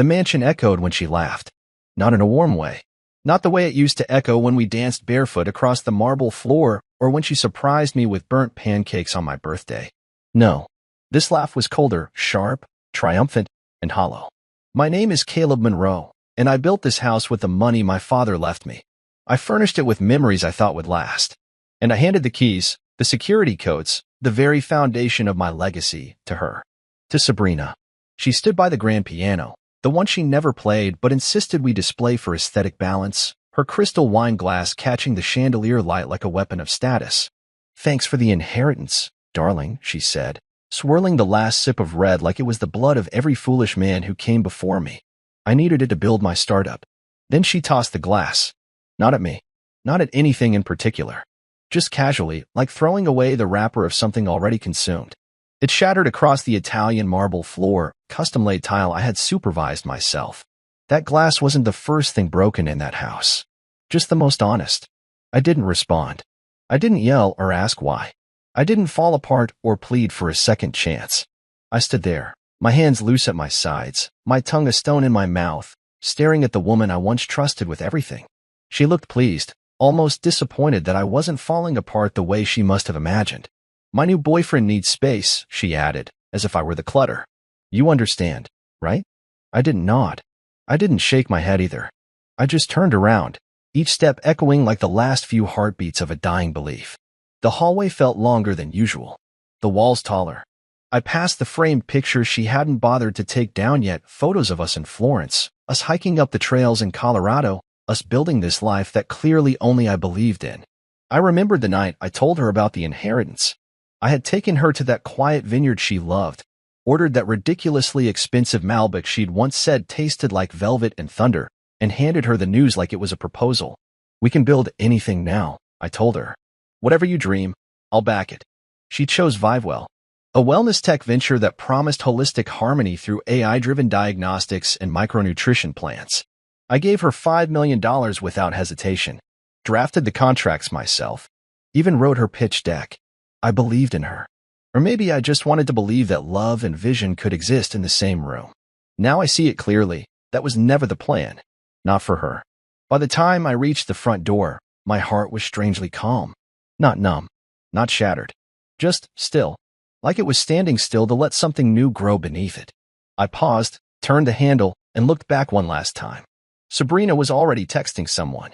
The mansion echoed when she laughed. Not in a warm way. Not the way it used to echo when we danced barefoot across the marble floor or when she surprised me with burnt pancakes on my birthday. No. This laugh was colder, sharp, triumphant, and hollow. My name is Caleb Monroe, and I built this house with the money my father left me. I furnished it with memories I thought would last. And I handed the keys, the security codes, the very foundation of my legacy, to her. To Sabrina. She stood by the grand piano, the one she never played but insisted we display for aesthetic balance, her crystal wine glass catching the chandelier light like a weapon of status. "Thanks for the inheritance, darling," she said, swirling the last sip of red like it was the blood of every foolish man who came before me. I needed it to build my startup. Then she tossed the glass. Not at me. Not at anything in particular. Just casually, like throwing away the wrapper of something already consumed. It shattered across the Italian marble floor, custom-laid tile I had supervised myself. That glass wasn't the first thing broken in that house. Just the most honest. I didn't respond. I didn't yell or ask why. I didn't fall apart or plead for a second chance. I stood there, my hands loose at my sides, my tongue a stone in my mouth, staring at the woman I once trusted with everything. She looked pleased, almost disappointed that I wasn't falling apart the way she must have imagined. "My new boyfriend needs space," she added, as if I were the clutter. "You understand, right?" I didn't nod. I didn't shake my head either. I just turned around, each step echoing like the last few heartbeats of a dying belief. The hallway felt longer than usual. The walls taller. I passed the framed pictures she hadn't bothered to take down yet, photos of us in Florence, us hiking up the trails in Colorado, us building this life that clearly only I believed in. I remembered the night I told her about the inheritance. I had taken her to that quiet vineyard she loved, ordered that ridiculously expensive Malbec she'd once said tasted like velvet and thunder, and handed her the news like it was a proposal. "We can build anything now," I told her. "Whatever you dream, I'll back it." She chose ViveWell, a wellness tech venture that promised holistic harmony through AI-driven diagnostics and micronutrition plans. I gave her $5 million without hesitation, drafted the contracts myself, even wrote her pitch deck. I believed in her. Or maybe I just wanted to believe that love and vision could exist in the same room. Now I see it clearly. That was never the plan. Not for her. By the time I reached the front door, my heart was strangely calm. Not numb. Not shattered. Just still. Like it was standing still to let something new grow beneath it. I paused, turned the handle, and looked back one last time. Sabrina was already texting someone.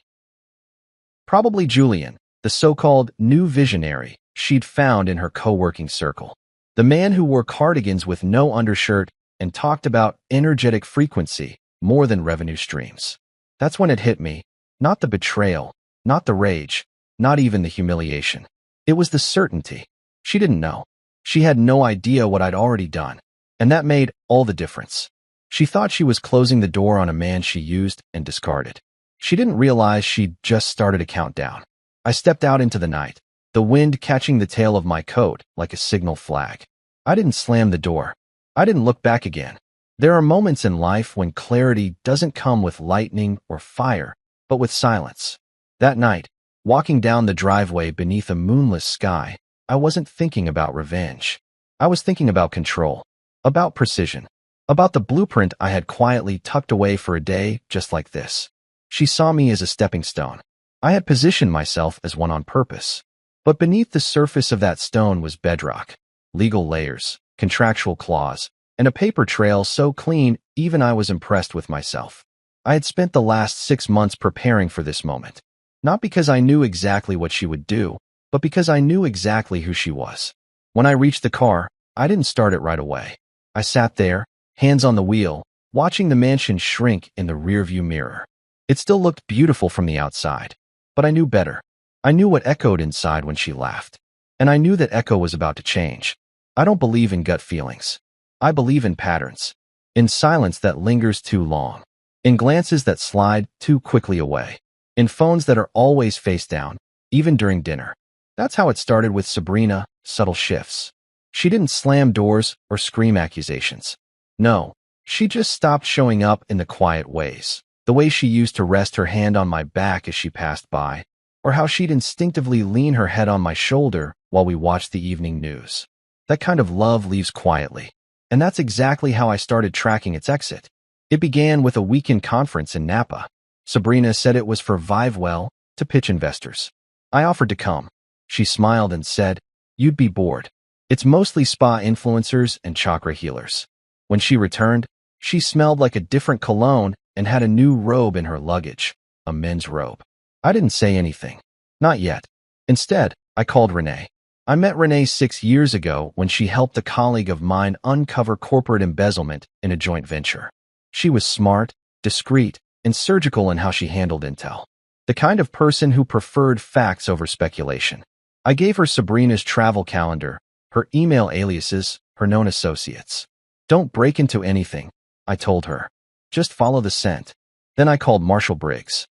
Probably Julian, the so-called new visionary she'd found in her co-working circle. The man who wore cardigans with no undershirt and talked about energetic frequency more than revenue streams. That's when it hit me. Not the betrayal, not the rage, not even the humiliation. It was the certainty. She didn't know. She had no idea what I'd already done, and that made all the difference. She thought she was closing the door on a man she used and discarded. She didn't realize she'd just started a countdown. I stepped out into the night, the wind catching the tail of my coat like a signal flag. I didn't slam the door. I didn't look back again. There are moments in life when clarity doesn't come with lightning or fire, but with silence. That night, walking down the driveway beneath a moonless sky, I wasn't thinking about revenge. I was thinking about control, about precision, about the blueprint I had quietly tucked away for a day just like this. She saw me as a stepping stone. I had positioned myself as one on purpose. But beneath the surface of that stone was bedrock, legal layers, contractual clause, and a paper trail so clean even I was impressed with myself. I had spent the last 6 months preparing for this moment, not because I knew exactly what she would do, but because I knew exactly who she was. When I reached the car, I didn't start it right away. I sat there, hands on the wheel, watching the mansion shrink in the rearview mirror. It still looked beautiful from the outside, but I knew better. I knew what echoed inside when she laughed, and I knew that echo was about to change. I don't believe in gut feelings. I believe in patterns, in silence that lingers too long, in glances that slide too quickly away, in phones that are always face down, even during dinner. That's how it started with Sabrina, subtle shifts. She didn't slam doors or scream accusations. No, she just stopped showing up in the quiet ways, the way she used to rest her hand on my back as she passed by, or how she'd instinctively lean her head on my shoulder while we watched the evening news. That kind of love leaves quietly, and that's exactly how I started tracking its exit. It began with a weekend conference in Napa. Sabrina said it was for Vivewell to pitch investors. I offered to come. She smiled and said, "You'd be bored. It's mostly spa influencers and chakra healers." When she returned, she smelled like a different cologne and had a new robe in her luggage, a men's robe. I didn't say anything. Not yet. Instead, I called Renee. I met Renee 6 years ago when she helped a colleague of mine uncover corporate embezzlement in a joint venture. She was smart, discreet, and surgical in how she handled intel. The kind of person who preferred facts over speculation. I gave her Sabrina's travel calendar, her email aliases, her known associates. "Don't break into anything," I told her. "Just follow the scent." Then I called Marshall Briggs.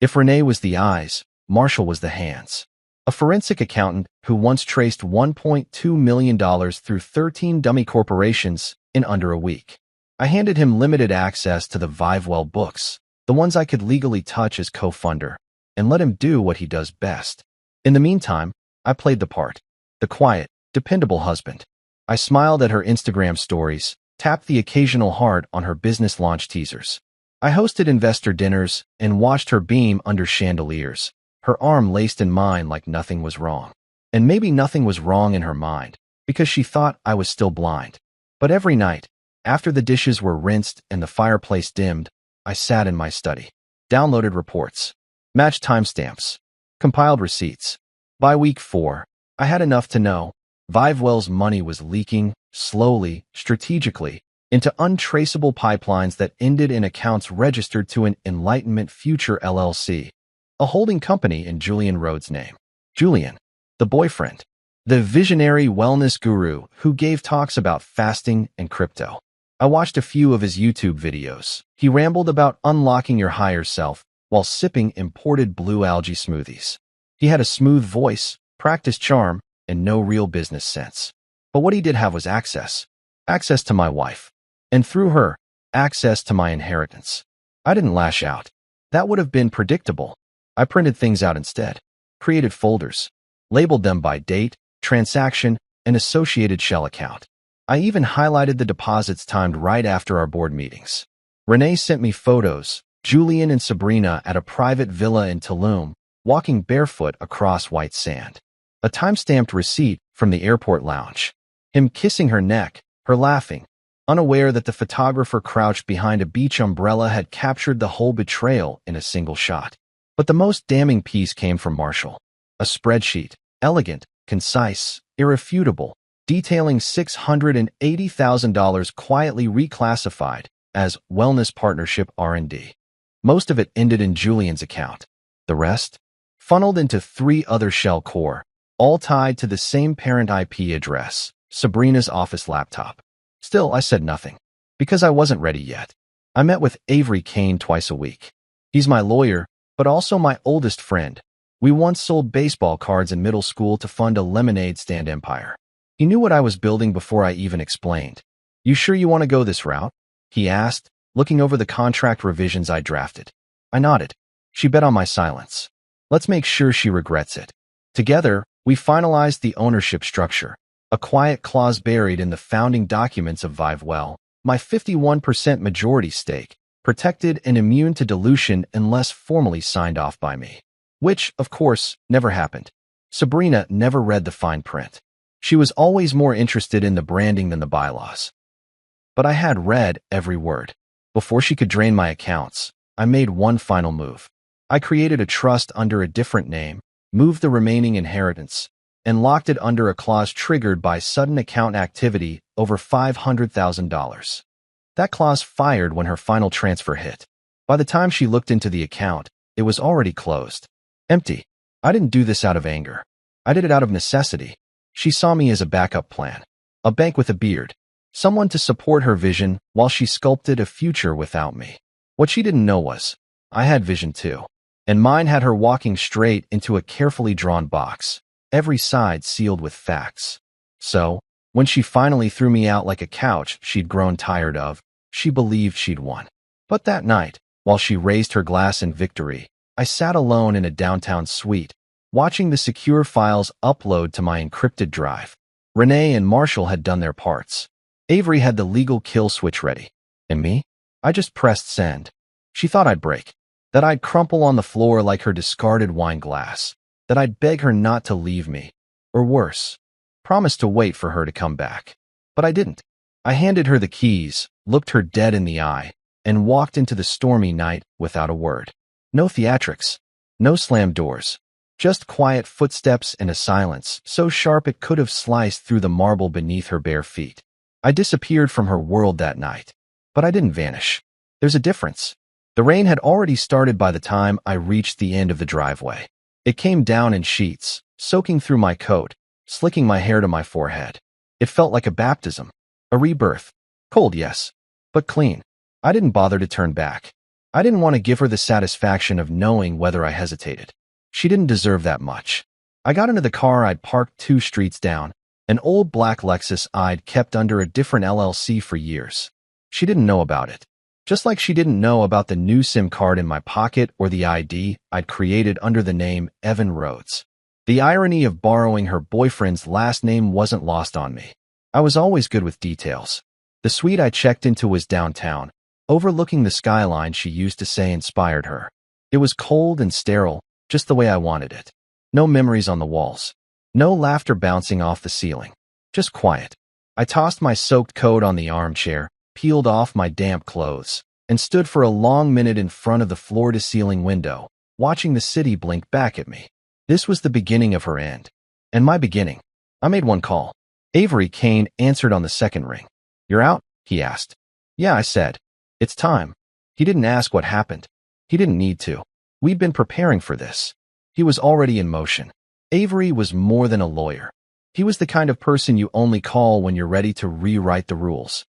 If Renee was the eyes, Marshall was the hands. A forensic accountant who once traced $1.2 million through 13 dummy corporations in under a week. I handed him limited access to the Vivewell books, the ones I could legally touch as co-funder, and let him do what he does best. In the meantime, I played the part. The quiet, dependable husband. I smiled at her Instagram stories, tapped the occasional heart on her business launch teasers. I hosted investor dinners and watched her beam under chandeliers, her arm laced in mine like nothing was wrong. And maybe nothing was wrong in her mind, because she thought I was still blind. But every night, after the dishes were rinsed and the fireplace dimmed, I sat in my study, downloaded reports, matched timestamps, compiled receipts. By week 4, I had enough to know Vivewell's money was leaking, slowly, strategically, into untraceable pipelines that ended in accounts registered to an Enlightenment Future LLC, a holding company in Julian Rhodes' name. Julian, the boyfriend, the visionary wellness guru who gave talks about fasting and crypto. I watched a few of his YouTube videos. He rambled about unlocking your higher self while sipping imported blue algae smoothies. He had a smooth voice, practiced charm, and no real business sense. But what he did have was access. Access to my wife. And through her, access to my inheritance. I didn't lash out. That would have been predictable. I printed things out instead. Created folders. Labeled them by date, transaction, and associated shell account. I even highlighted the deposits timed right after our board meetings. Renee sent me photos, Julian and Sabrina at a private villa in Tulum, walking barefoot across white sand. A time-stamped receipt from the airport lounge. Him kissing her neck, her laughing, unaware that the photographer crouched behind a beach umbrella had captured the whole betrayal in a single shot. But the most damning piece came from Marshall. A spreadsheet, elegant, concise, irrefutable, detailing $680,000 quietly reclassified as Wellness Partnership R&D. Most of it ended in Julian's account. The rest? Funneled into 3 other shell core, all tied to the same parent IP address, Sabrina's office laptop. Still, I said nothing, because I wasn't ready yet. I met with Avery Kane twice a week. He's my lawyer, but also my oldest friend. We once sold baseball cards in middle school to fund a lemonade stand empire. He knew what I was building before I even explained. "You sure you want to go this route?" he asked, looking over the contract revisions I drafted. I nodded. She bet on my silence. Let's make sure she regrets it. Together, we finalized the ownership structure, a quiet clause buried in the founding documents of Vivewell, my 51% majority stake, protected and immune to dilution unless formally signed off by me. Which, of course, never happened. Sabrina never read the fine print. She was always more interested in the branding than the bylaws. But I had read every word. Before she could drain my accounts, I made one final move. I created a trust under a different name, moved the remaining inheritance, and locked it under a clause triggered by sudden account activity over $500,000. That clause fired when her final transfer hit. By the time she looked into the account, it was already closed. Empty. I didn't do this out of anger. I did it out of necessity. She saw me as a backup plan. A bank with a beard. Someone to support her vision while she sculpted a future without me. What she didn't know was, I had vision too. And mine had her walking straight into a carefully drawn box, every side sealed with facts. So, when she finally threw me out like a couch she'd grown tired of, she believed she'd won. But that night, while she raised her glass in victory, I sat alone in a downtown suite, watching the secure files upload to my encrypted drive. Renee and Marshall had done their parts. Avery had the legal kill switch ready. And me? I just pressed send. She thought I'd break, that I'd crumple on the floor like her discarded wine glass, that I'd beg her not to leave me, or worse, promise to wait for her to come back. But I didn't. I handed her the keys, looked her dead in the eye, and walked into the stormy night without a word. No theatrics, no slammed doors, just quiet footsteps and a silence so sharp it could have sliced through the marble beneath her bare feet. I disappeared from her world that night, but I didn't vanish. There's a difference. The rain had already started by the time I reached the end of the driveway. It came down in sheets, soaking through my coat, slicking my hair to my forehead. It felt like a baptism, a rebirth. Cold, yes, but clean. I didn't bother to turn back. I didn't want to give her the satisfaction of knowing whether I hesitated. She didn't deserve that much. I got into the car I'd parked 2 streets down, an old black Lexus I'd kept under a different LLC for years. She didn't know about it. Just like she didn't know about the new SIM card in my pocket or the ID I'd created under the name Evan Rhodes. The irony of borrowing her boyfriend's last name wasn't lost on me. I was always good with details. The suite I checked into was downtown, overlooking the skyline she used to say inspired her. It was cold and sterile, just the way I wanted it. No memories on the walls. No laughter bouncing off the ceiling. Just quiet. I tossed my soaked coat on the armchair, peeled off my damp clothes, and stood for a long minute in front of the floor-to-ceiling window, watching the city blink back at me. This was the beginning of her end. And my beginning. I made one call. Avery Kane answered on the second ring. "You're out?" he asked. "Yeah," I said. "It's time." He didn't ask what happened. He didn't need to. We'd been preparing for this. He was already in motion. Avery was more than a lawyer. He was the kind of person you only call when you're ready to rewrite the rules.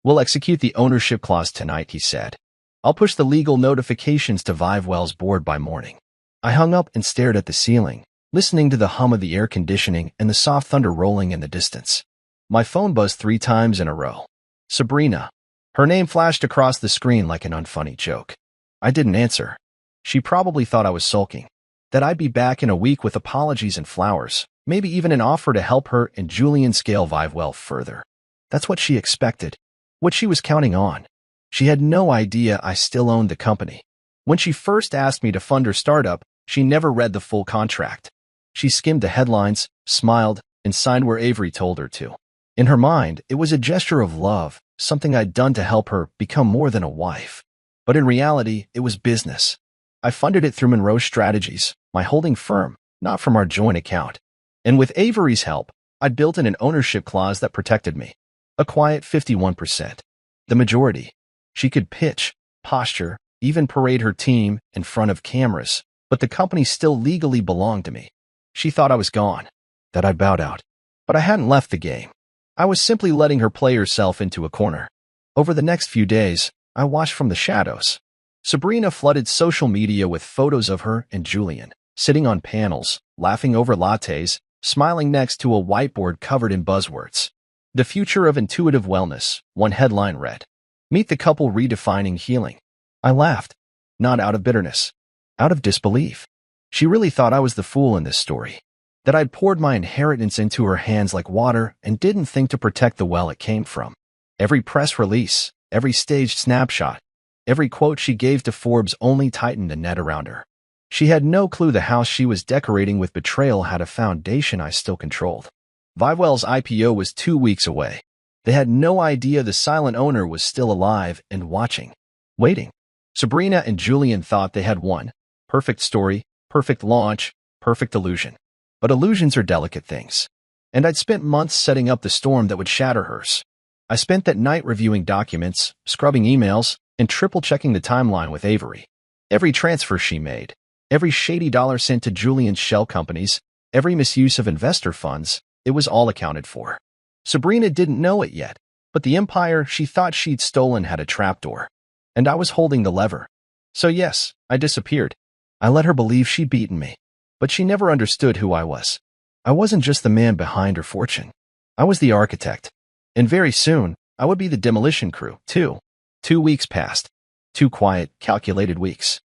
"We'll execute the ownership clause tonight," he said. "I'll push the legal notifications to Vivewell's board by morning." I hung up and stared at the ceiling, listening to the hum of the air conditioning and the soft thunder rolling in the distance. My phone buzzed 3 times in a row. Sabrina. Her name flashed across the screen like an unfunny joke. I didn't answer. She probably thought I was sulking, that I'd be back in a week with apologies and flowers, maybe even an offer to help her and Julian scale Vivewell further. That's what she expected. What she was counting on. She had no idea I still owned the company. When she first asked me to fund her startup, she never read the full contract. She skimmed the headlines, smiled, and signed where Avery told her to. In her mind, it was a gesture of love, something I'd done to help her become more than a wife. But in reality, it was business. I funded it through Monroe Strategies, my holding firm, not from our joint account. And with Avery's help, I'd built in an ownership clause that protected me. A quiet 51%. The majority. She could pitch, posture, even parade her team in front of cameras, but the company still legally belonged to me. She thought I was gone, that I'd bowed out. But I hadn't left the game. I was simply letting her play herself into a corner. Over the next few days, I watched from the shadows. Sabrina flooded social media with photos of her and Julian, sitting on panels, laughing over lattes, smiling next to a whiteboard covered in buzzwords. The future of intuitive wellness, one headline read. Meet the couple redefining healing. I laughed, not out of bitterness, out of disbelief. She really thought I was the fool in this story, that I'd poured my inheritance into her hands like water and didn't think to protect the well it came from. Every press release, every staged snapshot, every quote she gave to Forbes only tightened the net around her. She had no clue the house she was decorating with betrayal had a foundation I still controlled. Vivewell's IPO was 2 weeks away. They had no idea the silent owner was still alive and watching, waiting. Sabrina and Julian thought they had won. Perfect story, perfect launch, perfect illusion. But illusions are delicate things. And I'd spent months setting up the storm that would shatter hers. I spent that night reviewing documents, scrubbing emails, and triple-checking the timeline with Avery. Every transfer she made, every shady dollar sent to Julian's shell companies, every misuse of investor funds, it was all accounted for. Sabrina didn't know it yet, but the empire she thought she'd stolen had a trapdoor. And I was holding the lever. So yes, I disappeared. I let her believe she'd beaten me. But she never understood who I was. I wasn't just the man behind her fortune. I was the architect. And very soon, I would be the demolition crew, too. 2 weeks passed. 2 quiet, calculated weeks.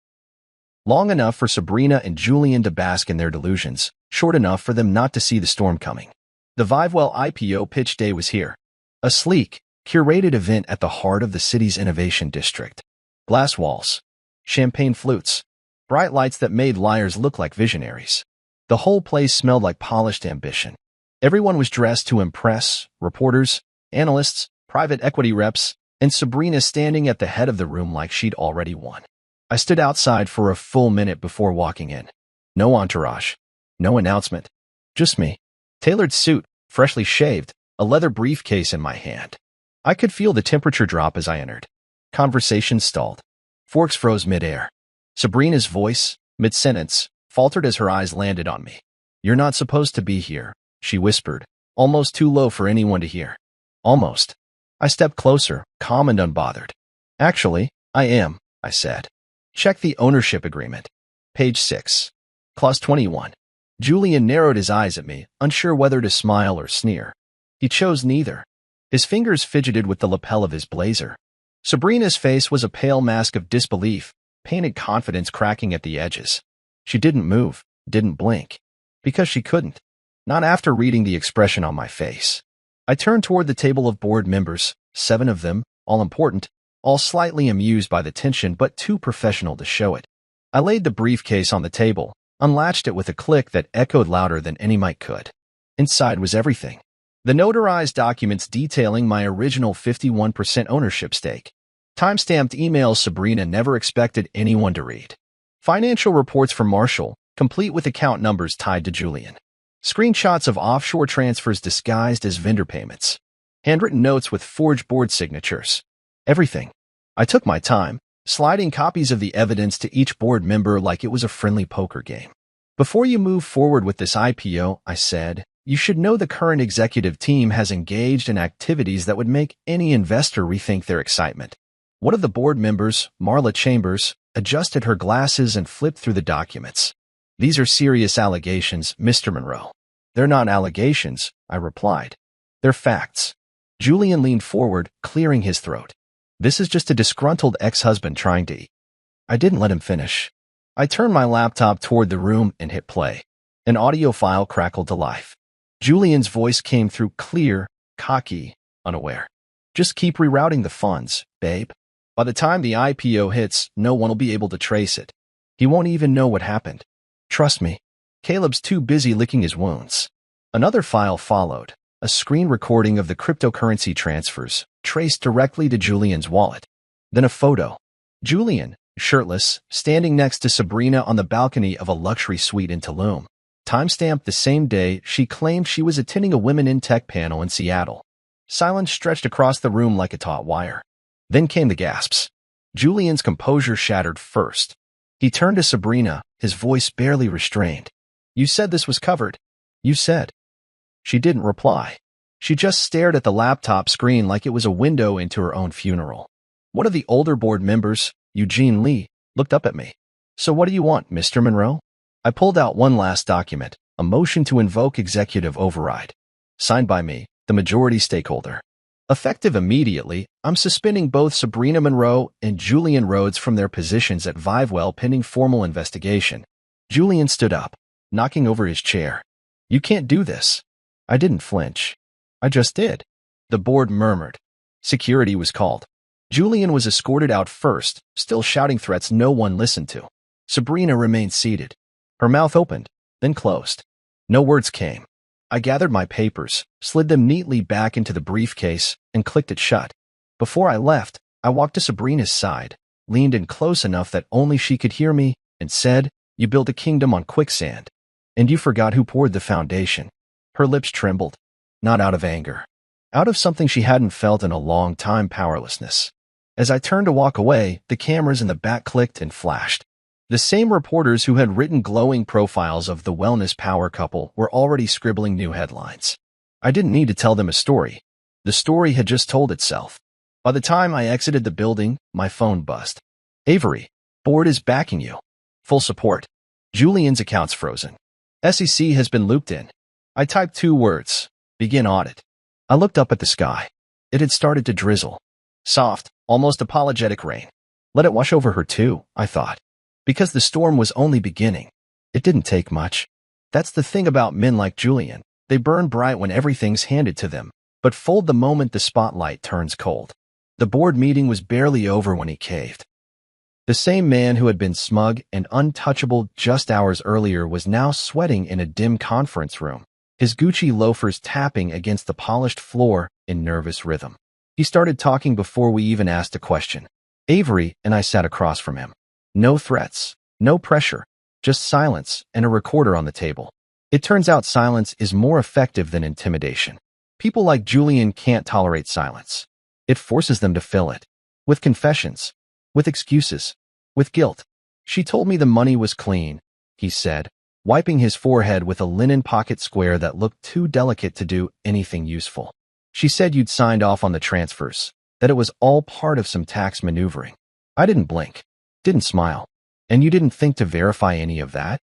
Long enough for Sabrina and Julian to bask in their delusions, short enough for them not to see the storm coming. The Vivewell IPO pitch day was here. A sleek, curated event at the heart of the city's innovation district. Glass walls, champagne flutes, bright lights that made liars look like visionaries. The whole place smelled like polished ambition. Everyone was dressed to impress: reporters, analysts, private equity reps, and Sabrina standing at the head of the room like she'd already won. I stood outside for a full minute before walking in. No entourage, no announcement, just me. Tailored suit, freshly shaved, a leather briefcase in my hand. I could feel the temperature drop as I entered. Conversation stalled. Forks froze midair. Sabrina's voice, mid-sentence, faltered as her eyes landed on me. "You're not supposed to be here," she whispered, almost too low for anyone to hear. Almost. I stepped closer, calm and unbothered. "Actually, I am," I said. "Check the ownership agreement. Page 6. Clause 21. Julian narrowed his eyes at me, unsure whether to smile or sneer. He chose neither. His fingers fidgeted with the lapel of his blazer. Sabrina's face was a pale mask of disbelief, painted confidence cracking at the edges. She didn't move, didn't blink. Because she couldn't. Not after reading the expression on my face. I turned toward the table of board members, 7 of them, all important, all slightly amused by the tension but too professional to show it. I laid the briefcase on the table, unlatched it with a click that echoed louder than any mic could. Inside was everything. The notarized documents detailing my original 51% ownership stake. Timestamped emails Sabrina never expected anyone to read. Financial reports from Marshall, complete with account numbers tied to Julian. Screenshots of offshore transfers disguised as vendor payments. Handwritten notes with forged board signatures. Everything. I took my time, sliding copies of the evidence to each board member like it was a friendly poker game. "Before you move forward with this IPO," I said, "you should know the current executive team has engaged in activities that would make any investor rethink their excitement." One of the board members, Marla Chambers, adjusted her glasses and flipped through the documents. "These are serious allegations, Mr. Monroe." "They're not allegations," I replied. "They're facts." Julian leaned forward, clearing his throat. "This is just a disgruntled ex-husband trying to eat." I didn't let him finish. I turned my laptop toward the room and hit play. An audio file crackled to life. Julian's voice came through clear, cocky, unaware. "Just keep rerouting the funds, babe. By the time the IPO hits, no one will be able to trace it. He won't even know what happened. Trust me. Caleb's too busy licking his wounds." Another file followed, a screen recording of the cryptocurrency transfers, traced directly to Julian's wallet. Then a photo. Julian, shirtless, standing next to Sabrina on the balcony of a luxury suite in Tulum. Timestamped the same day she claimed she was attending a Women in Tech panel in Seattle. Silence stretched across the room like a taut wire. Then came the gasps. Julian's composure shattered first. He turned to Sabrina, his voice barely restrained. "You said this was covered. You said." She didn't reply. She just stared at the laptop screen like it was a window into her own funeral. One of the older board members, Eugene Lee, looked up at me. "So what do you want, Mr. Monroe?" I pulled out one last document, a motion to invoke executive override. Signed by me, the majority stakeholder. Effective immediately, I'm suspending both Sabrina Monroe and Julian Rhodes from their positions at Vivewell pending formal investigation. Julian stood up, knocking over his chair. "You can't do this." I didn't flinch. I just did. The board murmured. Security was called. Julian was escorted out first, still shouting threats no one listened to. Sabrina remained seated. Her mouth opened, then closed. No words came. I gathered my papers, slid them neatly back into the briefcase, and clicked it shut. Before I left, I walked to Sabrina's side, leaned in close enough that only she could hear me, and said, "You built a kingdom on quicksand. And you forgot who poured the foundation." Her lips trembled, not out of anger. Out of something she hadn't felt in a long time: powerlessness. As I turned to walk away, the cameras in the back clicked and flashed. The same reporters who had written glowing profiles of the wellness power couple were already scribbling new headlines. I didn't need to tell them a story. The story had just told itself. By the time I exited the building, my phone buzzed. "Avery, board is backing you. Full support. Julian's account's frozen. SEC has been looped in." I typed 2 words. "Begin audit." I looked up at the sky. It had started to drizzle. Soft, almost apologetic rain. Let it wash over her too, I thought. Because the storm was only beginning. It didn't take much. That's the thing about men like Julian. They burn bright when everything's handed to them. but fold the moment the spotlight turns cold. The board meeting was barely over when he caved. The same man who had been smug and untouchable just hours earlier was now sweating in a dim conference room, his Gucci loafers tapping against the polished floor in nervous rhythm. He started talking before we even asked a question. Avery and I sat across from him. No threats, no pressure, just silence and a recorder on the table. It turns out silence is more effective than intimidation. People like Julian can't tolerate silence. It forces them to fill it. With confessions. With excuses. With guilt. She told me the money was clean, he said, wiping his forehead with a linen pocket square that looked too delicate to do anything useful. She said you'd signed off on the transfers, that it was all part of some tax maneuvering. I didn't blink, didn't smile. And you didn't think to verify any of that?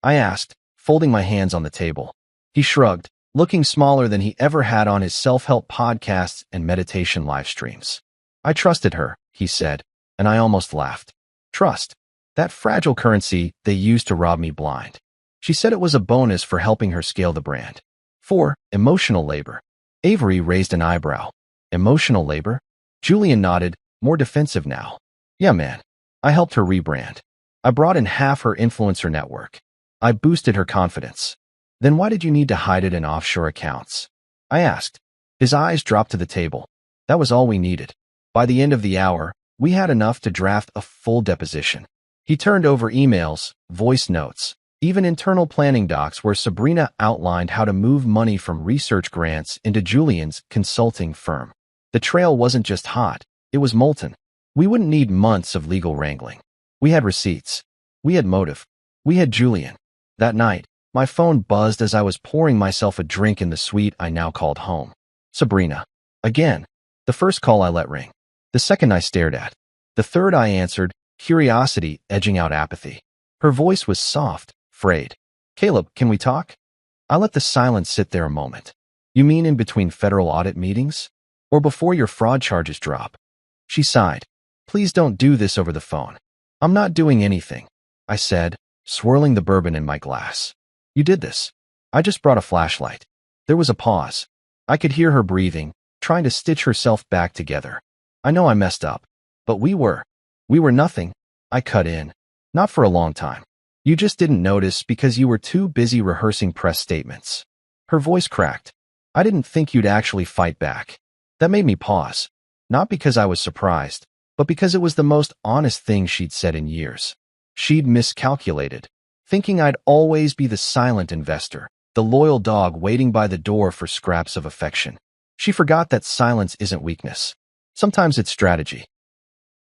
I asked, folding my hands on the table. He shrugged, looking smaller than he ever had on his self-help podcasts and meditation live streams. I trusted her, he said, and I almost laughed. Trust. That fragile currency they used to rob me blind. She said it was a bonus for helping her scale the brand. 4. Emotional labor. Avery raised an eyebrow. Emotional labor? Julian nodded, more defensive now. Yeah, man. I helped her rebrand. I brought in half her influencer network. I boosted her confidence. Then why did you need to hide it in offshore accounts? I asked. His eyes dropped to the table. That was all we needed. By the end of the hour, we had enough to draft a full deposition. He turned over emails, voice notes, even internal planning docs where Sabrina outlined how to move money from research grants into Julian's consulting firm. The trail wasn't just hot, it was molten. We wouldn't need months of legal wrangling. We had receipts. We had motive. We had Julian. That night, my phone buzzed as I was pouring myself a drink in the suite I now called home. Sabrina. Again. The first call I let ring. The second I stared at. The third I answered, curiosity edging out apathy. Her voice was soft, frayed. Caleb, can we talk? I let the silence sit there a moment. You mean in between federal audit meetings? Or before your fraud charges drop? She sighed. Please don't do this over the phone. I'm not doing anything, I said, swirling the bourbon in my glass. You did this. I just brought a flashlight. There was a pause. I could hear her breathing, trying to stitch herself back together. I know I messed up, but we were nothing. I cut in. Not for a long time. You just didn't notice because you were too busy rehearsing press statements. Her voice cracked. I didn't think you'd actually fight back. That made me pause. Not because I was surprised, but because it was the most honest thing she'd said in years. She'd miscalculated, thinking I'd always be the silent investor, the loyal dog waiting by the door for scraps of affection. She forgot that silence isn't weakness. Sometimes it's strategy.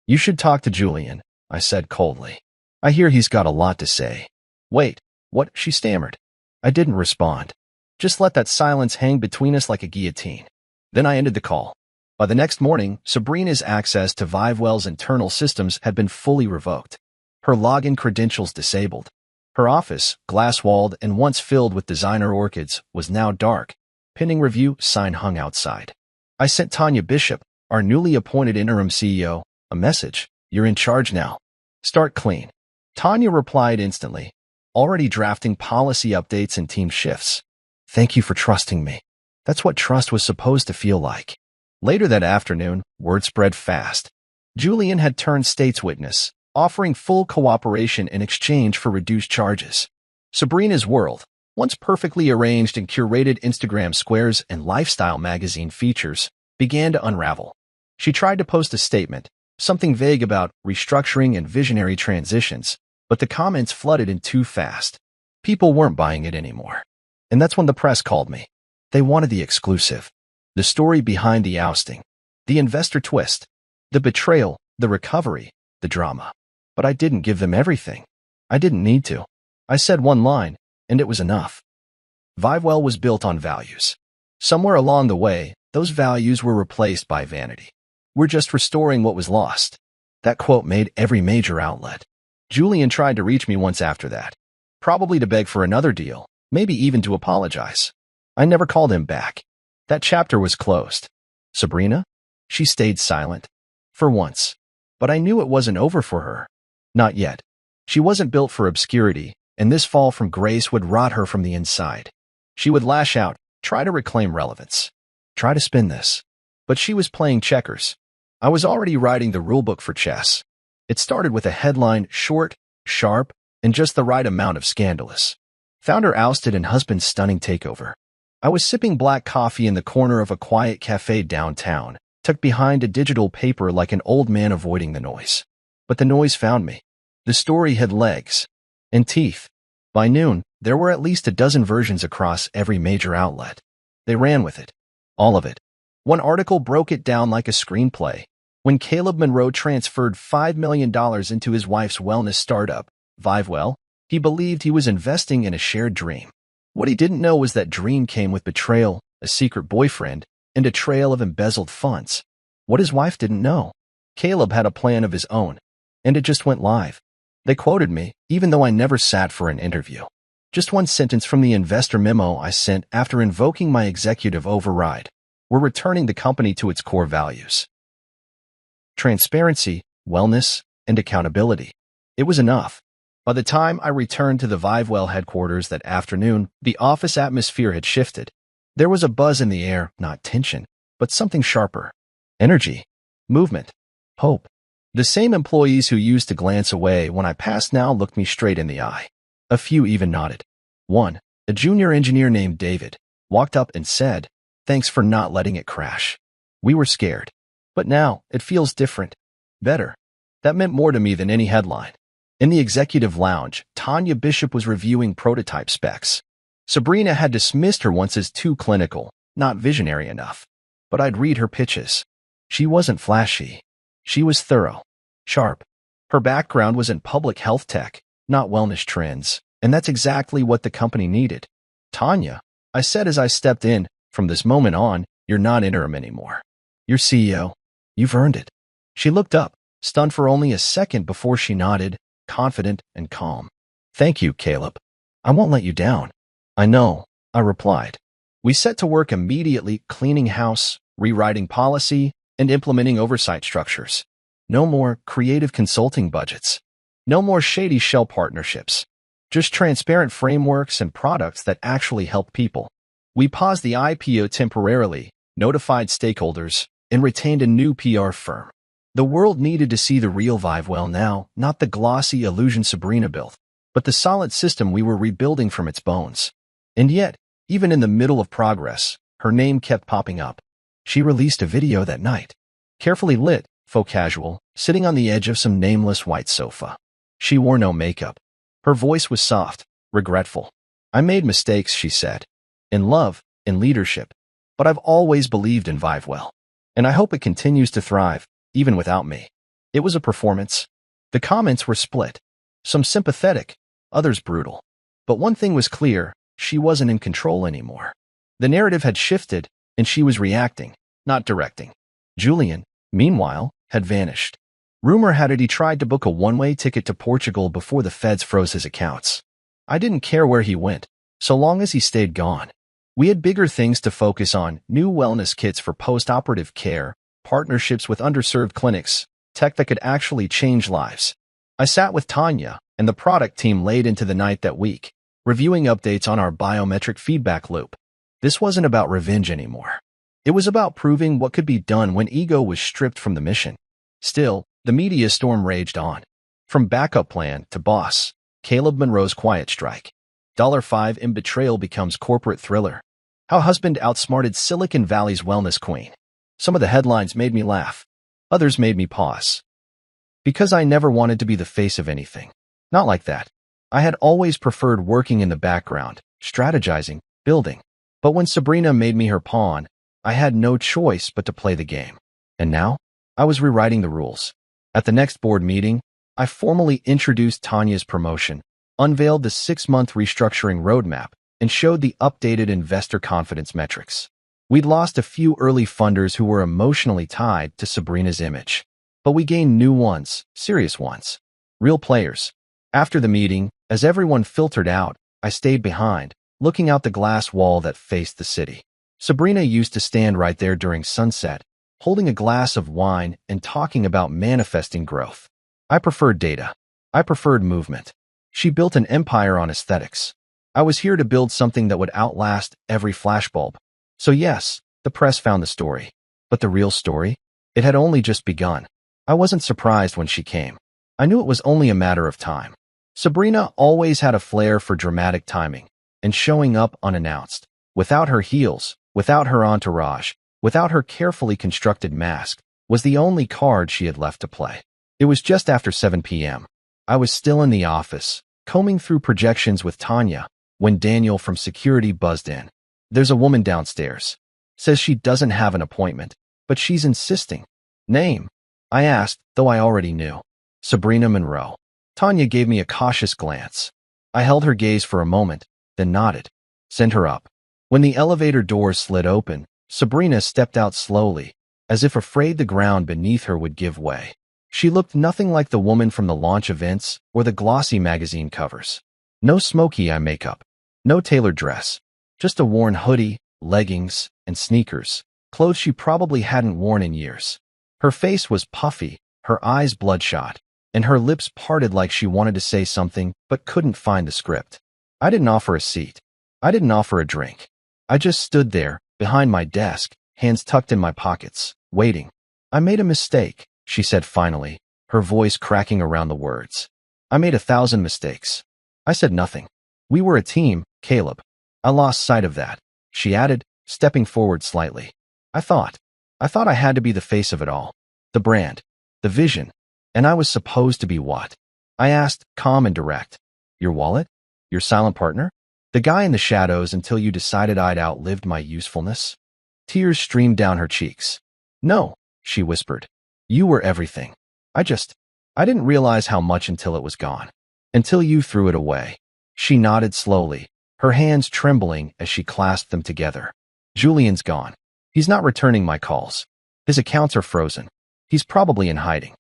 You should talk to Julian, I said coldly. I hear he's got a lot to say. Wait, what? She stammered. I didn't respond. Just let that silence hang between us like a guillotine. Then I ended the call. By the next morning, Sabrina's access to Vivewell's internal systems had been fully revoked. Her login credentials disabled. Her office, glass-walled and once filled with designer orchids, was now dark. Pending review, sign hung outside. I sent Tanya Bishop, our newly appointed interim CEO, a message. You're in charge now. Start clean. Tanya replied instantly, already drafting policy updates and team shifts. Thank you for trusting me. That's what trust was supposed to feel like. Later that afternoon, word spread fast. Julian had turned state's witness, offering full cooperation in exchange for reduced charges. Sabrina's world, once perfectly arranged in curated Instagram squares and lifestyle magazine features, began to unravel. She tried to post a statement, something vague about restructuring and visionary transitions, but the comments flooded in too fast. People weren't buying it anymore. And that's when the press called me. They wanted the exclusive. The story behind the ousting. The investor twist. The betrayal, the recovery, the drama. But I didn't give them everything. I didn't need to. I said one line, and it was enough. Vivewell was built on values. Somewhere along the way, those values were replaced by vanity. We're just restoring what was lost. That quote made every major outlet. Julian tried to reach me once after that. Probably to beg for another deal, maybe even to apologize. I never called him back. That chapter was closed. Sabrina? She stayed silent. For once. But I knew it wasn't over for her. Not yet. She wasn't built for obscurity, and this fall from grace would rot her from the inside. She would lash out, try to reclaim relevance. Try to spin this. But she was playing checkers. I was already writing the rulebook for chess. It started with a headline, short, sharp, and just the right amount of scandalous. Founder ousted and husband stunning takeover. I was sipping black coffee in the corner of a quiet cafe downtown, tucked behind a digital paper like an old man avoiding the noise. But the noise found me. The story had legs and teeth. By noon, there were at least a dozen versions across every major outlet. They ran with it. All of it. One article broke it down like a screenplay. When Caleb Monroe transferred $5 million into his wife's wellness startup, Vivewell, he believed he was investing in a shared dream. What he didn't know was that dream came with betrayal, a secret boyfriend, and a trail of embezzled funds. What his wife didn't know. Caleb had a plan of his own, and it just went live. They quoted me, even though I never sat for an interview. Just one sentence from the investor memo I sent after invoking my executive override. We're returning the company to its core values. Transparency, wellness, and accountability. It was enough. By the time I returned to the Vivewell headquarters that afternoon, the office atmosphere had shifted. There was a buzz in the air, not tension, but something sharper. Energy, movement, hope. The same employees who used to glance away when I passed now looked me straight in the eye. A few even nodded. One, a junior engineer named David, walked up and said, "Thanks for not letting it crash. We were scared. But now, it feels different. Better." That meant more to me than any headline. In the executive lounge, Tanya Bishop was reviewing prototype specs. Sabrina had dismissed her once as too clinical, not visionary enough. But I'd read her pitches. She wasn't flashy. She was thorough, sharp. Her background was in public health tech, not wellness trends, and that's exactly what the company needed. "Tanya," I said as I stepped in, "from this moment on, you're not interim anymore. You're CEO. You've earned it." She looked up, stunned for only a second before she nodded, confident and calm. "Thank you, Caleb. I won't let you down." "I know," I replied. We set to work immediately, cleaning house, rewriting policy, and implementing oversight structures. No more creative consulting budgets. No more shady shell partnerships. Just transparent frameworks and products that actually help people. We paused the IPO temporarily, notified stakeholders, and retained a new PR firm. The world needed to see the real Vivewell now, not the glossy illusion Sabrina built, but the solid system we were rebuilding from its bones. And yet, even in the middle of progress, her name kept popping up. She released a video that night. Carefully lit, faux casual, sitting on the edge of some nameless white sofa. She wore no makeup. Her voice was soft, regretful. "I made mistakes," she said. "In love, in leadership. But I've always believed in Vivewell. And I hope it continues to thrive, even without me." It was a performance. The comments were split. Some sympathetic, others brutal. But one thing was clear, she wasn't in control anymore. The narrative had shifted, and she was reacting, not directing. Julian, meanwhile, had vanished. Rumor had it he tried to book a one-way ticket to Portugal before the feds froze his accounts. I didn't care where he went, so long as he stayed gone. We had bigger things to focus on: new wellness kits for post-operative care, partnerships with underserved clinics, tech that could actually change lives. I sat with Tanya, and the product team late into the night that week, reviewing updates on our biometric feedback loop. This wasn't about revenge anymore. It was about proving what could be done when ego was stripped from the mission. Still, the media storm raged on. From backup plan to boss, Caleb Monroe's quiet strike. $5 in Betrayal becomes corporate thriller. How husband outsmarted Silicon Valley's wellness queen. Some of the headlines made me laugh. Others made me pause. Because I never wanted to be the face of anything. Not like that. I had always preferred working in the background, strategizing, building. But when Sabrina made me her pawn, I had no choice but to play the game. And now, I was rewriting the rules. At the next board meeting, I formally introduced Tanya's promotion, unveiled the 6-month restructuring roadmap, and showed the updated investor confidence metrics. We'd lost a few early funders who were emotionally tied to Sabrina's image. But we gained new ones, serious ones, real players. After the meeting, as everyone filtered out, I stayed behind, looking out the glass wall that faced the city. Sabrina used to stand right there during sunset, holding a glass of wine and talking about manifesting growth. I preferred data. I preferred movement. She built an empire on aesthetics. I was here to build something that would outlast every flashbulb. So yes, The press found the story. But the real story? It had only just begun. I wasn't surprised when she came. I knew it was only a matter of time. Sabrina always had a flair for dramatic timing and showing up unannounced. Without her heels, without her entourage, without her carefully constructed mask, was the only card she had left to play. It was just after 7 p.m. I was still in the office, combing through projections with Tanya, when Daniel from security buzzed in. "There's a woman downstairs. Says she doesn't have an appointment, but she's insisting." "Name?" I asked, though I already knew. "Sabrina Monroe." Tanya gave me a cautious glance. I held her gaze for a moment, then nodded. "Send her up." When the elevator doors slid open, Sabrina stepped out slowly, as if afraid the ground beneath her would give way. She looked nothing like the woman from the launch events or the glossy magazine covers. No smoky eye makeup, no tailored dress, just a worn hoodie, leggings, and sneakers, clothes she probably hadn't worn in years. Her face was puffy, her eyes bloodshot, and her lips parted like she wanted to say something but couldn't find the script. I didn't offer a seat. I didn't offer a drink. I just stood there, behind my desk, hands tucked in my pockets, waiting. "I made a mistake," she said finally, her voice cracking around the words. "I made 1,000 mistakes." I said nothing. "We were a team, Caleb. I lost sight of that," she added, stepping forward slightly. I thought I had to be the face of it all. The brand. The vision. And I was supposed to be what? I asked, calm and direct. "Your wallet? Your silent partner? The guy in the shadows until you decided I'd outlived my usefulness?" Tears streamed down her cheeks. "No," she whispered. "You were everything. I didn't realize how much until it was gone. Until you threw it away." She nodded slowly, her hands trembling as she clasped them together. "Julian's gone. He's not returning my calls. His accounts are frozen. He's probably in hiding."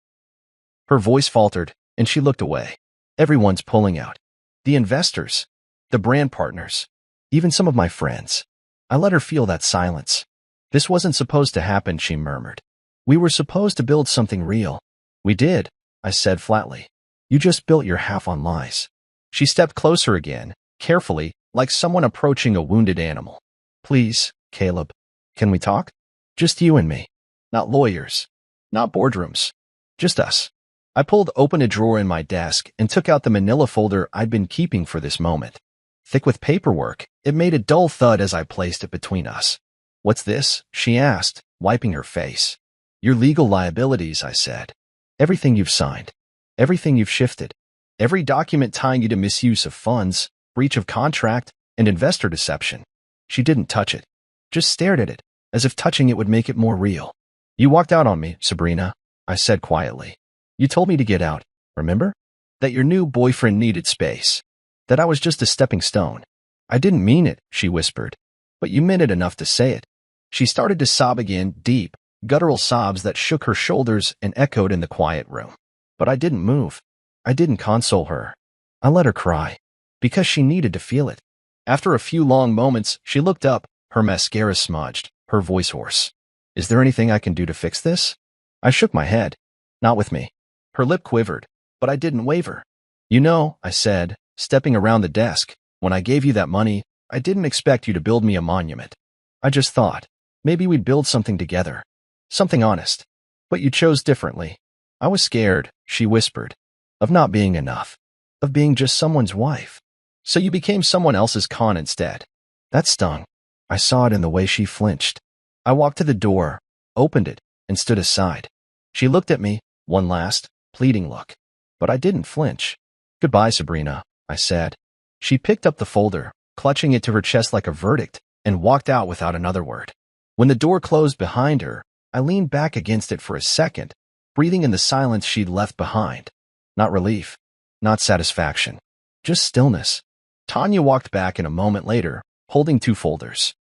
Her voice faltered, and she looked away. "Everyone's pulling out. The investors, the brand partners, even some of my friends." I let her feel that silence. "This wasn't supposed to happen," she murmured. "We were supposed to build something real." "We did," I said flatly. "You just built your half on lies." She stepped closer again, carefully, like someone approaching a wounded animal. "Please, Caleb, can we talk? Just you and me. Not lawyers. Not boardrooms. Just us." I pulled open a drawer in my desk and took out the manila folder I'd been keeping for this moment. Thick with paperwork, it made a dull thud as I placed it between us. "What's this?" she asked, wiping her face. "Your legal liabilities," I said. "Everything you've signed. Everything you've shifted. Every document tying you to misuse of funds, breach of contract, and investor deception." She didn't touch it, just stared at it, as if touching it would make it more real. "You walked out on me, Sabrina," I said quietly. "You told me to get out, remember? That your new boyfriend needed space. That I was just a stepping stone." "I didn't mean it," she whispered. "But you meant it enough to say it." She started to sob again, deep, guttural sobs that shook her shoulders and echoed in the quiet room. But I didn't move. I didn't console her. I let her cry, because she needed to feel it. After a few long moments, she looked up, her mascara smudged, her voice hoarse. "Is there anything I can do to fix this?" I shook my head. "Not with me." Her lip quivered, but I didn't waver. "You know," I said, stepping around the desk, "when I gave you that money, I didn't expect you to build me a monument. I just thought, maybe we'd build something together. Something honest. But you chose differently." "I was scared," she whispered, "of not being enough. Of being just someone's wife. So you became someone else's con instead." That stung. I saw it in the way she flinched. I walked to the door, opened it, and stood aside. She looked at me, one last, pleading look. But I didn't flinch. "Goodbye, Sabrina," I said. She picked up the folder, clutching it to her chest like a verdict, and walked out without another word. When the door closed behind her, I leaned back against it for a second, breathing in the silence she'd left behind. Not relief, not satisfaction, just stillness. Tanya walked back in a moment later, holding 2 folders.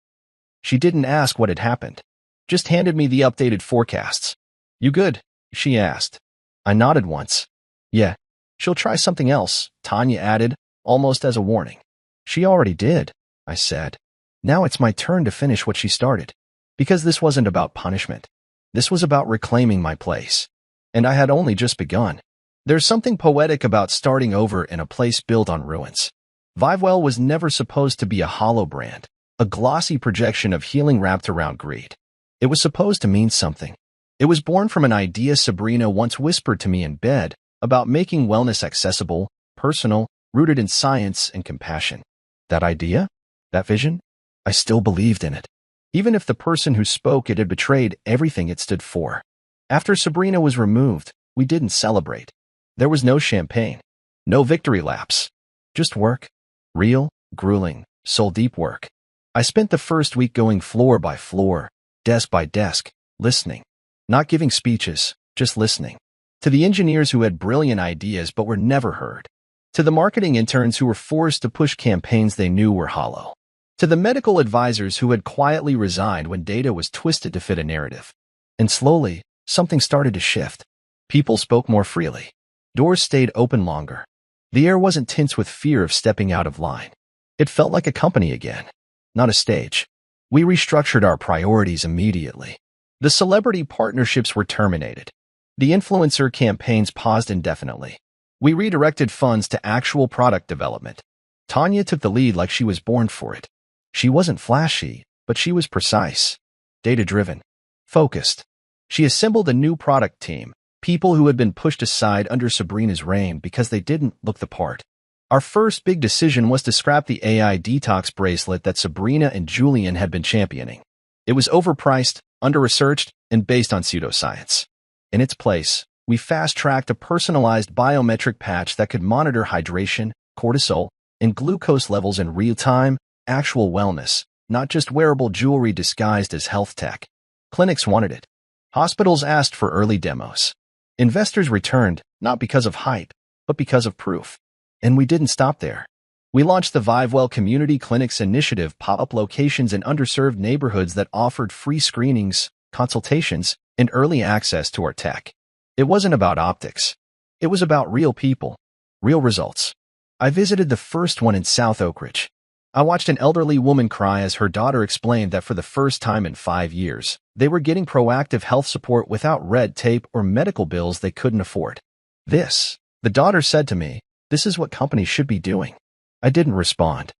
She didn't ask what had happened, just handed me the updated forecasts. "You good?" she asked. I nodded once. "Yeah, she'll try something else," Tanya added, almost as a warning. "She already did," I said. "Now it's my turn to finish what she started." Because this wasn't about punishment. This was about reclaiming my place. And I had only just begun. There's something poetic about starting over in a place built on ruins. Vivewell was never supposed to be a hollow brand, a glossy projection of healing wrapped around greed. It was supposed to mean something. It was born from an idea Sabrina once whispered to me in bed about making wellness accessible, personal, rooted in science and compassion. That idea? That vision? I still believed in it. Even if the person who spoke it had betrayed everything it stood for. After Sabrina was removed, we didn't celebrate. There was no champagne, no victory laps. Just work. Real, grueling, soul-deep work. I spent the first week going floor by floor, desk by desk, listening. Not giving speeches, just listening. To the engineers who had brilliant ideas but were never heard. To the marketing interns who were forced to push campaigns they knew were hollow. To the medical advisors who had quietly resigned when data was twisted to fit a narrative. And slowly, something started to shift. People spoke more freely. Doors stayed open longer. The air wasn't tense with fear of stepping out of line. It felt like a company again, not a stage. We restructured our priorities immediately. The celebrity partnerships were terminated. The influencer campaigns paused indefinitely. We redirected funds to actual product development. Tanya took the lead like she was born for it. She wasn't flashy, but she was precise, data-driven, focused. She assembled a new product team, people who had been pushed aside under Sabrina's reign because they didn't look the part. Our first big decision was to scrap the AI detox bracelet that Sabrina and Julian had been championing. It was overpriced, under-researched, and based on pseudoscience. In its place, we fast-tracked a personalized biometric patch that could monitor hydration, cortisol, and glucose levels in real time, actual wellness, not just wearable jewelry disguised as health tech. Clinics wanted it. Hospitals asked for early demos. Investors returned, not because of hype, but because of proof. And we didn't stop there. We launched the ViveWell Community Clinics Initiative, pop-up locations in underserved neighborhoods that offered free screenings, consultations, and early access to our tech. It wasn't about optics. It was about real people, real results. I visited the first one in South Oak Ridge. I watched an elderly woman cry as her daughter explained that for the first time in 5 years, they were getting proactive health support without red tape or medical bills they couldn't afford. The daughter said to me, this is what companies should be doing. I didn't respond.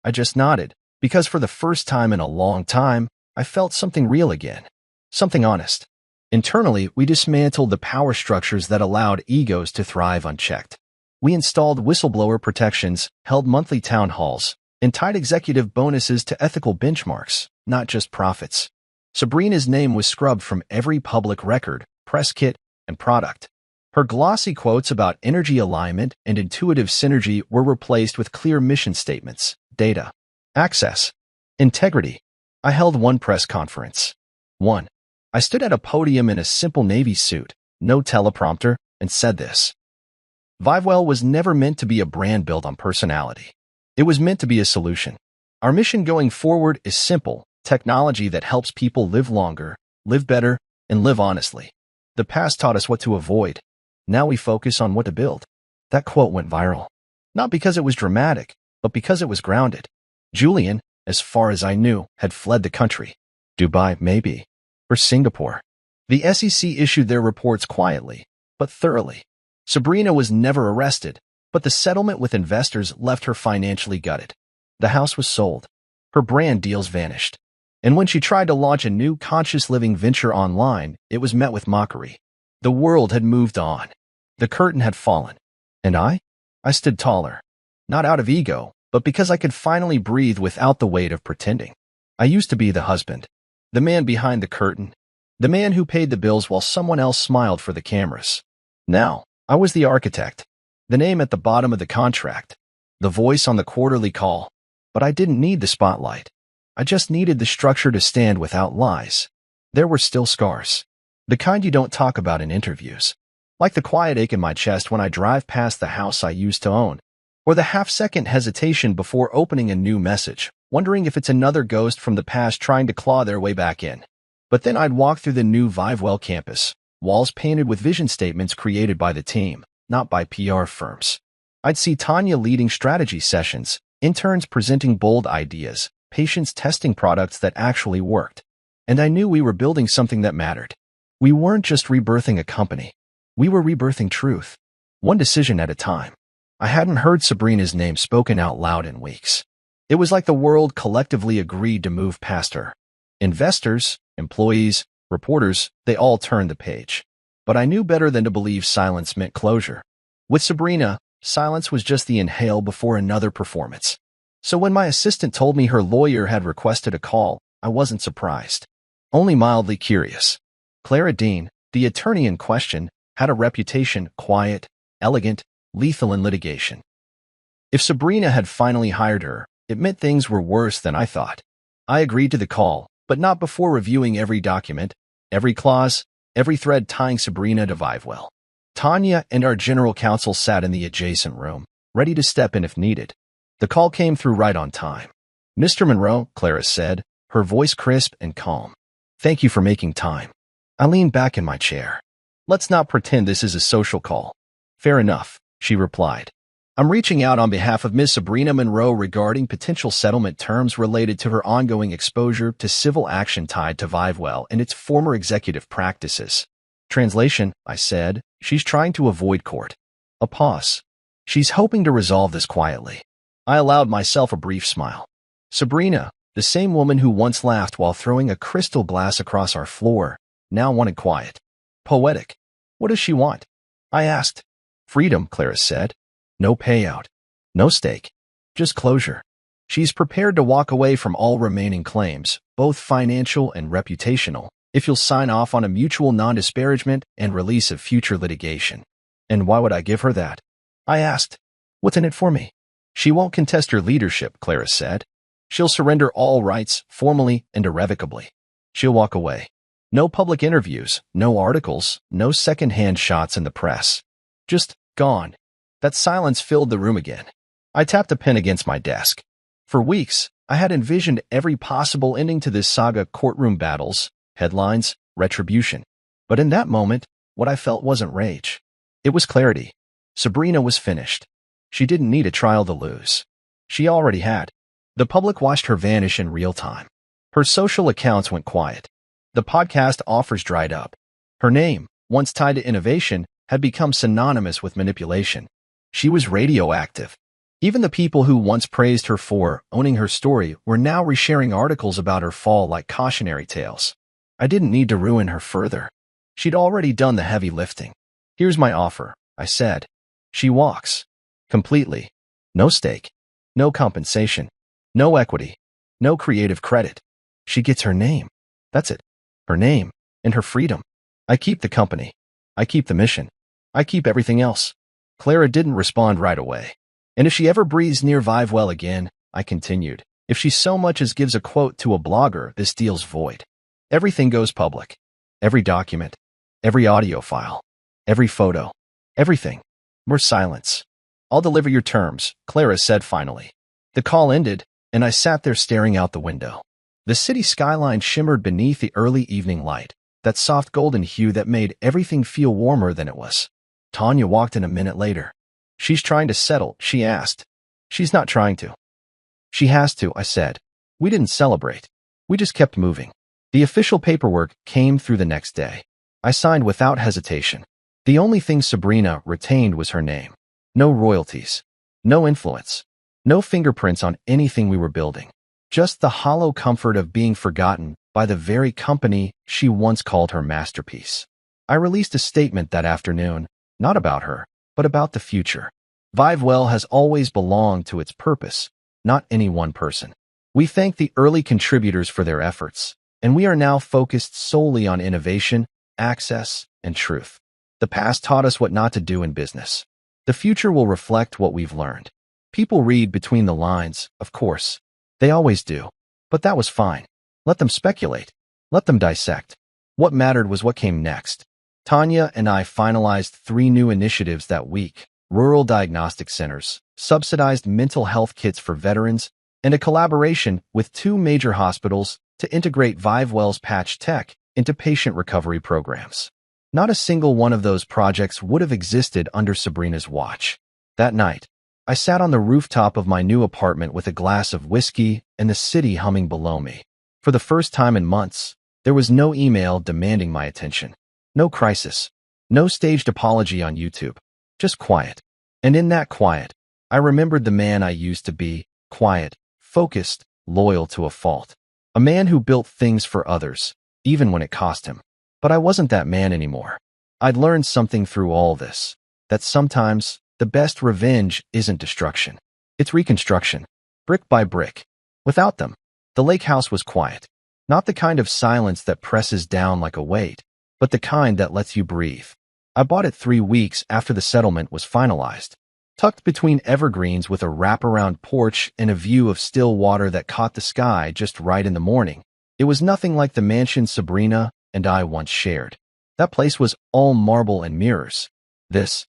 I just nodded, because for the first time in a long time, I felt something real again. Something honest. Internally, we dismantled the power structures that allowed egos to thrive unchecked. We installed whistleblower protections, held monthly town halls, and tied executive bonuses to ethical benchmarks, not just profits. Sabrina's name was scrubbed from every public record, press kit, and product. Her glossy quotes about energy alignment and intuitive synergy were replaced with clear mission statements, data, access, integrity. I held one press conference. I stood at a podium in a simple navy suit, no teleprompter, and said this. ViveWell was never meant to be a brand built on personality. It was meant to be a solution. Our mission going forward is simple, technology that helps people live longer, live better, and live honestly. The past taught us what to avoid. Now we focus on what to build. That quote went viral. Not because it was dramatic, but because it was grounded. Julian, as far as I knew, had fled the country. Dubai, maybe. Or Singapore. The SEC issued their reports quietly, but thoroughly. Sabrina was never arrested, but the settlement with investors left her financially gutted. The house was sold. Her brand deals vanished. And when she tried to launch a new conscious living venture online, it was met with mockery. The world had moved on. The curtain had fallen. And I stood taller. Not out of ego, but because I could finally breathe without the weight of pretending. I used to be the husband, the man behind the curtain, the man who paid the bills while someone else smiled for the cameras. Now, I was the architect, the name at the bottom of the contract, the voice on the quarterly call. But I didn't need the spotlight. I just needed the structure to stand without lies. There were still scars. The kind you don't talk about in interviews. Like the quiet ache in my chest when I drive past the house I used to own. Or the half-second hesitation before opening a new message, wondering if it's another ghost from the past trying to claw their way back in. But then I'd walk through the new ViveWell campus, walls painted with vision statements created by the team, not by PR firms. I'd see Tanya leading strategy sessions, interns presenting bold ideas, patients testing products that actually worked. And I knew we were building something that mattered. We weren't just rebirthing a company. We were rebirthing truth. One decision at a time. I hadn't heard Sabrina's name spoken out loud in weeks. It was like the world collectively agreed to move past her. Investors, employees, reporters, they all turned the page. But I knew better than to believe silence meant closure. With Sabrina, silence was just the inhale before another performance. So when my assistant told me her lawyer had requested a call, I wasn't surprised. Only mildly curious. Clara Dean, the attorney in question, had a reputation quiet, elegant, lethal in litigation. If Sabrina had finally hired her, it meant things were worse than I thought. I agreed to the call, but not before reviewing every document, every clause, every thread tying Sabrina to Vivewell. Tanya and our general counsel sat in the adjacent room, ready to step in if needed. The call came through right on time. "Mr. Monroe," Clara said, her voice crisp and calm. "Thank you for making time." I leaned back in my chair. "Let's not pretend this is a social call." "Fair enough," she replied. "I'm reaching out on behalf of Ms. Sabrina Monroe regarding potential settlement terms related to her ongoing exposure to civil action tied to Vivewell and its former executive practices." Translation, I said, "She's trying to avoid court." A pause. "She's hoping to resolve this quietly." I allowed myself a brief smile. Sabrina, the same woman who once laughed while throwing a crystal glass across our floor, now wanted quiet. Poetic. "What does she want?" I asked. "Freedom," Clara said. "No payout. No stake. Just closure. She's prepared to walk away from all remaining claims, both financial and reputational, if you'll sign off on a mutual non-disparagement and release of future litigation." "And why would I give her that?" I asked. "What's in it for me?" "She won't contest your leadership," Clara said. "She'll surrender all rights, formally and irrevocably. She'll walk away. No public interviews, no articles, no second-hand shots in the press. Just gone." That silence filled the room again. I tapped a pen against my desk. For weeks, I had envisioned every possible ending to this saga: courtroom battles, headlines, retribution. But in that moment, what I felt wasn't rage. It was clarity. Sabrina was finished. She didn't need a trial to lose. She already had. The public watched her vanish in real time. Her social accounts went quiet. The podcast offers dried up. Her name, once tied to innovation, had become synonymous with manipulation. She was radioactive. Even the people who once praised her for owning her story were now resharing articles about her fall like cautionary tales. I didn't need to ruin her further. She'd already done the heavy lifting. "Here's my offer," I said. "She walks. Completely. No stake. No compensation. No equity. No creative credit. She gets her name. That's it. Her name and her freedom. I keep the company. I keep the mission. I keep everything else." Clara didn't respond right away. "And if she ever breathes near Vivewell again," I continued, "if she so much as gives a quote to a blogger, this deal's void. Everything goes public. Every document. Every audio file. Every photo. Everything. More silence." "I'll deliver your terms," Clara said finally. The call ended, and I sat there staring out the window. The city skyline shimmered beneath the early evening light, that soft golden hue that made everything feel warmer than it was. Tanya walked in a minute later. "She's trying to settle," she asked. "She's not trying to." "She has to," I said. "We didn't celebrate. We just kept moving." The official paperwork came through the next day. I signed without hesitation. The only thing Sabrina retained was her name. No royalties. No influence. No fingerprints on anything we were building. Just the hollow comfort of being forgotten by the very company she once called her masterpiece. I released a statement that afternoon, not about her, but about the future. Vivewell has always belonged to its purpose, not any one person. We thank the early contributors for their efforts, and we are now focused solely on innovation, access, and truth. The past taught us what not to do in business. The future will reflect what we've learned. People read between the lines, of course. They always do. But that was fine. Let them speculate. Let them dissect. What mattered was what came next. Tanya and I finalized 3 new initiatives that week: rural diagnostic centers, subsidized mental health kits for veterans, and a collaboration with 2 major hospitals to integrate Vivewell's patch tech into patient recovery programs. Not a single one of those projects would have existed under Sabrina's watch. That night, I sat on the rooftop of my new apartment with a glass of whiskey and the city humming below me. For the first time in months, there was no email demanding my attention. No crisis. No staged apology on YouTube. Just quiet. And in that quiet, I remembered the man I used to be: quiet, focused, loyal to a fault. A man who built things for others, even when it cost him. But I wasn't that man anymore. I'd learned something through all this, that sometimes the best revenge isn't destruction. It's reconstruction, brick by brick. Without them, the lake house was quiet. Not the kind of silence that presses down like a weight, but the kind that lets you breathe. I bought it 3 weeks after the settlement was finalized. Tucked between evergreens with a wraparound porch and a view of still water that caught the sky just right in the morning. It was nothing like the mansion Sabrina and I once shared. That place was all marble and mirrors. This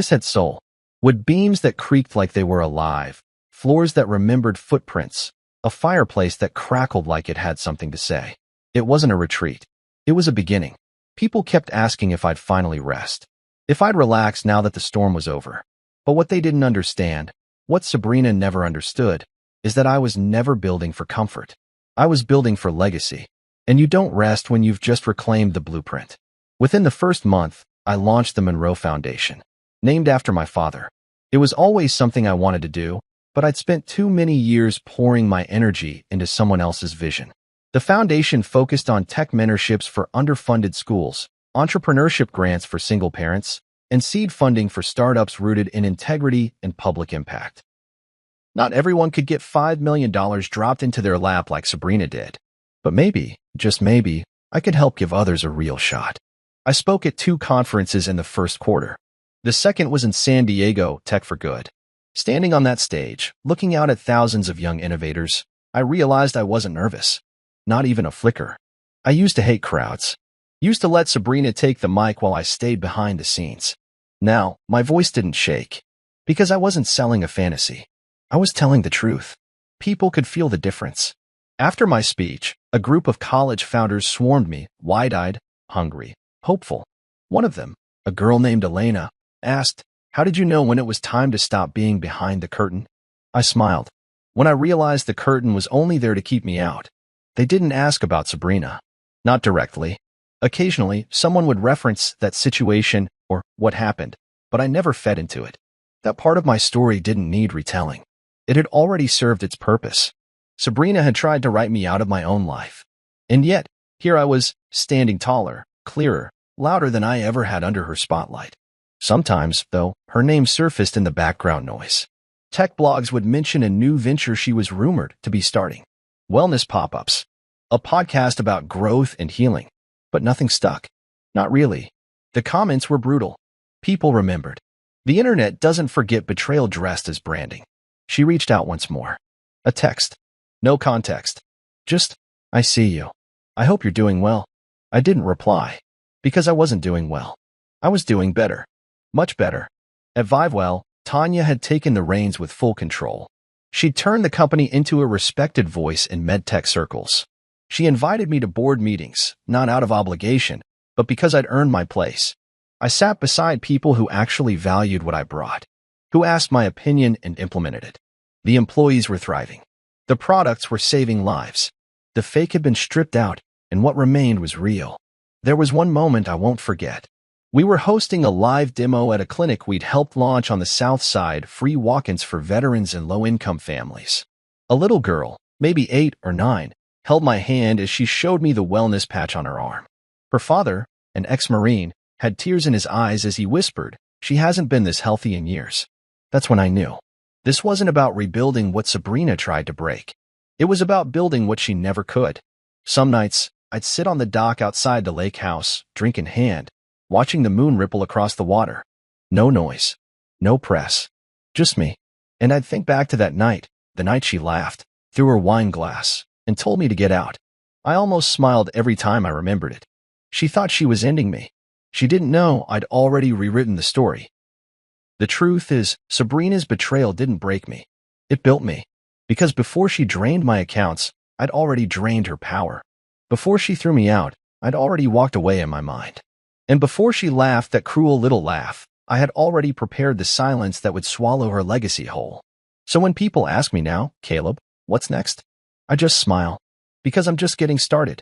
had soul. Wood beams that creaked like they were alive, floors that remembered footprints, a fireplace that crackled like it had something to say. It wasn't a retreat. It was a beginning. People kept asking if I'd finally rest, if I'd relax now that the storm was over. But what they didn't understand, what Sabrina never understood, is that I was never building for comfort. I was building for legacy. And you don't rest when you've just reclaimed the blueprint. Within the first month, I launched the Monroe Foundation, named after my father. It was always something I wanted to do, but I'd spent too many years pouring my energy into someone else's vision. The foundation focused on tech mentorships for underfunded schools, entrepreneurship grants for single parents, and seed funding for startups rooted in integrity and public impact. Not everyone could get $5 million dropped into their lap like Sabrina did. But maybe, just maybe, I could help give others a real shot. I spoke at 2 conferences in the first quarter. The second was in San Diego, Tech for Good. Standing on that stage, looking out at thousands of young innovators, I realized I wasn't nervous. Not even a flicker. I used to hate crowds. Used to let Sabrina take the mic while I stayed behind the scenes. Now, my voice didn't shake. Because I wasn't selling a fantasy. I was telling the truth. People could feel the difference. After my speech, a group of college founders swarmed me, wide-eyed, hungry, hopeful. One of them, a girl named Elena, asked, "How did you know when it was time to stop being behind the curtain?" I smiled. When I realized the curtain was only there to keep me out. They didn't ask about Sabrina. Not directly. Occasionally, someone would reference that situation or what happened, but I never fed into it. That part of my story didn't need retelling. It had already served its purpose. Sabrina had tried to write me out of my own life. And yet, here I was, standing taller, clearer, louder than I ever had under her spotlight. Sometimes, though, her name surfaced in the background noise. Tech blogs would mention a new venture she was rumored to be starting. Wellness pop-ups. A podcast about growth and healing. But nothing stuck. Not really. The comments were brutal. People remembered. The internet doesn't forget betrayal dressed as branding. She reached out once more. A text. No context. Just, "I see you. I hope you're doing well." I didn't reply. Because I wasn't doing well. I was doing better. Much better. At Vivewell, Tanya had taken the reins with full control. She'd turned the company into a respected voice in medtech circles. She invited me to board meetings, not out of obligation, but because I'd earned my place. I sat beside people who actually valued what I brought, who asked my opinion and implemented it. The employees were thriving. The products were saving lives. The fake had been stripped out, and what remained was real. There was one moment I won't forget. We were hosting a live demo at a clinic we'd helped launch on the South Side, free walk-ins for veterans and low-income families. A little girl, maybe 8 or 9, held my hand as she showed me the wellness patch on her arm. Her father, an ex-Marine, had tears in his eyes as he whispered, "She hasn't been this healthy in years." That's when I knew. This wasn't about rebuilding what Sabrina tried to break. It was about building what she never could. Some nights, I'd sit on the dock outside the lake house, drink in hand, watching the moon ripple across the water. No noise. No press. Just me. And I'd think back to that night, the night she laughed, through her wine glass, and told me to get out. I almost smiled every time I remembered it. She thought she was ending me. She didn't know I'd already rewritten the story. The truth is, Sabrina's betrayal didn't break me. It built me. Because before she drained my accounts, I'd already drained her power. Before she threw me out, I'd already walked away in my mind. And before she laughed that cruel little laugh, I had already prepared the silence that would swallow her legacy whole. So when people ask me now, "Caleb, what's next?" I just smile. Because I'm just getting started.